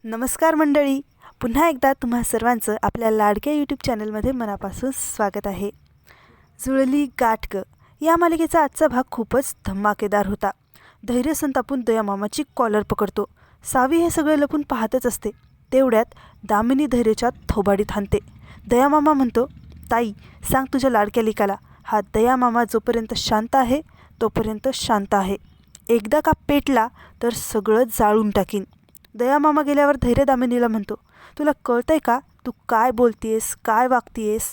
नमस्कार मंडळी, पुन्हा एकदा तुम्हा सर्वांचं आपल्या लाडक्या यूट्यूब चॅनलमध्ये मनापासून स्वागत आहे. जुळली गाठ ग या मालिकेचा आजचा भाग खूपच धमाकेदार होता. धैर्य संतापून दयामामाची कॉलर पकडतो. सावी हे सगळे लपून पाहतच असते. तेवढ्यात दामिनी धैर्यच्या थोबाडीत हाणते. दयामामा म्हणतो, ताई सांग तुझ्या लाडक्या लेकाला, हा दयामामा जोपर्यंत शांत आहे तोपर्यंत शांत आहे. एकदा का पेटला तर सगळं जाळून टाकीन. दयामामा गेल्यावर धैर्य दामिनीला म्हणतो, तुला कळतंय का तू काय बोलतीयस, काय वागतीयस?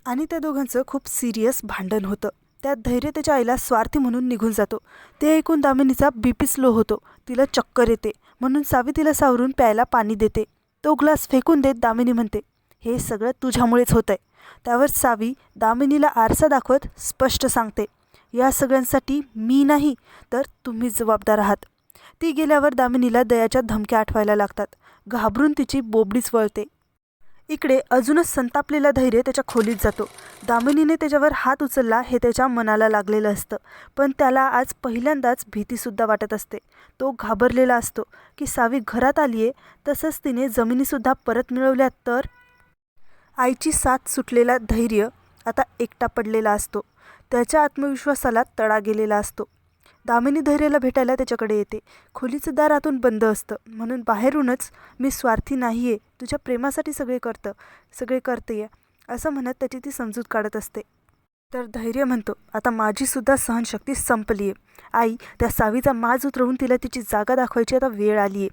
आणि त्या दोघांचं खूप सिरियस भांडण होतं. त्यात धैर्य त्याच्या आईला स्वार्थी म्हणून निघून जातो. ते ऐकून दामिनीचा बीपी स्लो होतो. तिला चक्कर येते. म्हणून सावी तिला सावरून प्यायला पाणी देते. तो ग्लास फेकून देत दामिनी म्हणते, हे सगळं तुझ्यामुळेच होतंय. त्यावर सावी दामिनीला आरसा दाखवत स्पष्ट सांगते, या सगळ्यांसाठी मी नाही तर तुम्ही जबाबदार आहात. ती गेल्यावर दामिनीला दयाच्या धमक्या आठवायला लागतात. घाबरून तिची बोबडीच वळते. इकडे अजूनच संतापलेला धैर्य त्याच्या खोलीत जातो. दामिनीने त्याच्यावर हात उचलला हे त्याच्या मनाला लागलेलं असतं, पण त्याला आज पहिल्यांदाच भीतीसुद्धा वाटत असते. तो घाबरलेला असतो की सावी घरात आलीये, तसंच तिने जमिनीसुद्धा परत मिळवल्या तर. आईची साथ सुटलेला धैर्य आता एकटा पडलेला असतो. त्याच्या आत्मविश्वासाला तडा गेलेला असतो. दामिनी धैर्याला भेटायला त्याच्याकडे येते. खोलीचं दार आतून बंद असतं, म्हणून बाहेरूनच मी स्वार्थी नाही आहे, तुझ्या प्रेमासाठी सगळे करतेय असं म्हणत त्याची ती समजूत काढत असते. तर धैर्य म्हणतो, आता माझीसुद्धा सहनशक्ती संपली आहे. आई, त्या सावीचा माज उतरवून तिला तिची जागा दाखवायची आता वेळ आली आहे.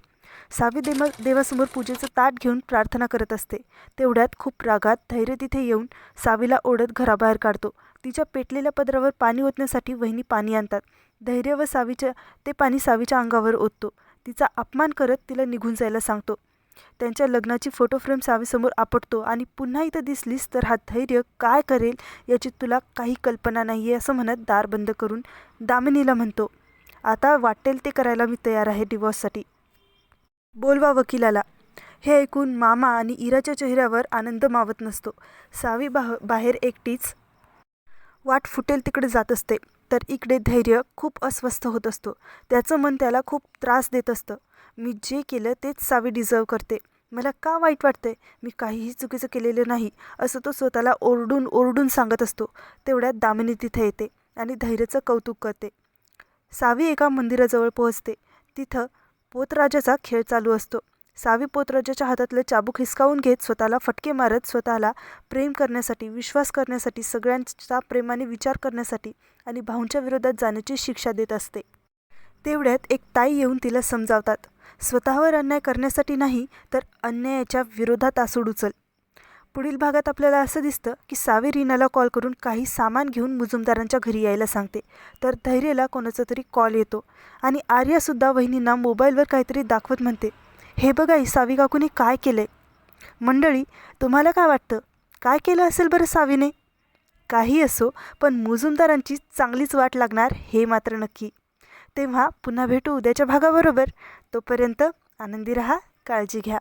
सावी देवासमोर पूजेचं ताट घेऊन प्रार्थना करत असते. तेवढ्यात खूप रागात धैर्य तिथे येऊन सावीला ओढत घराबाहेर काढतो. तिच्या पेटलेल्या पदरावर पाणी ओतण्यासाठी वहिनी पाणी आणतात. धैर्य व ते पाणी सावीच्या अंगावर ओततो. तिचा अपमान करत तिला निघून जायला सांगतो. त्यांच्या लग्नाची फोटो फ्रेम सावीसमोर आपटतो आणि पुन्हा इथं दिसलीस तर हा धैर्य काय करेल याची तुला काही कल्पना नाही आहे असं म्हणत दार बंद करून दामिनीला म्हणतो, आता वाटेल ते करायला मी तयार आहे डिवॉर्ससाठी. बोलवा वकिलाला. हे ऐकून मामा आणि इराच्या चेहऱ्यावर आनंद मावत नसतो. सावी बाहेर एकटीच वाट फुटेल तिकडे जात असते. तर इकडे धैर्य खूप अस्वस्थ होत असतो. त्याचं मन त्याला खूप त्रास देत असतं. मी जे केलं तेच सावी डिझर्व करते. मला का वाईट वाटतंय? मी काहीही चुकीचं केलेलं नाही असं तो स्वतःला ओरडून ओरडून सांगत असतो. तेवढ्यात दामिनी तिथे येते आणि धैर्याचं कौतुक करते. सावी एका मंदिराजवळ पोहोचते. तिथं पोतराजाचा खेळ चालू असतो. सावी पोतराजाच्या हातातलं चाबूक हिसकावून घेत स्वतःला फटके मारत स्वतःला प्रेम करण्यासाठी, विश्वास करण्यासाठी, सगळ्यांचा प्रेमाने विचार करण्यासाठी आणि भाऊंच्या विरोधात जाण्याची शिक्षा देत असते. तेवढ्यात एक ताई येऊन तिला समजावतात, स्वतःवर अन्याय करण्यासाठी नाही तर अन्यायाच्या विरोधात आसूड उचल. पुढील भागात आपल्याला असं दिसतं की सावी रीनाला कॉल करून काही सामान घेऊन मुजुमदारांच्या घरी यायला सांगते. तर धैर्यला कोणाचा तरी कॉल येतो आणि आर्यासुद्धा वहिनींना मोबाईलवर काहीतरी दाखवत म्हणते, हे बघा सावी काकूने काय केलंय. मंडळी, तुम्हाला काय वाटतं, काय केलं असेल बरं सावीने? काही असो, पण मुजुमदारांची चांगलीच वाट लागणार हे मात्र नक्की. तेव्हा पुन्हा भेटू उद्याच्या भागाबरोबर. तोपर्यंत आनंदी रहा, काळजी घ्या.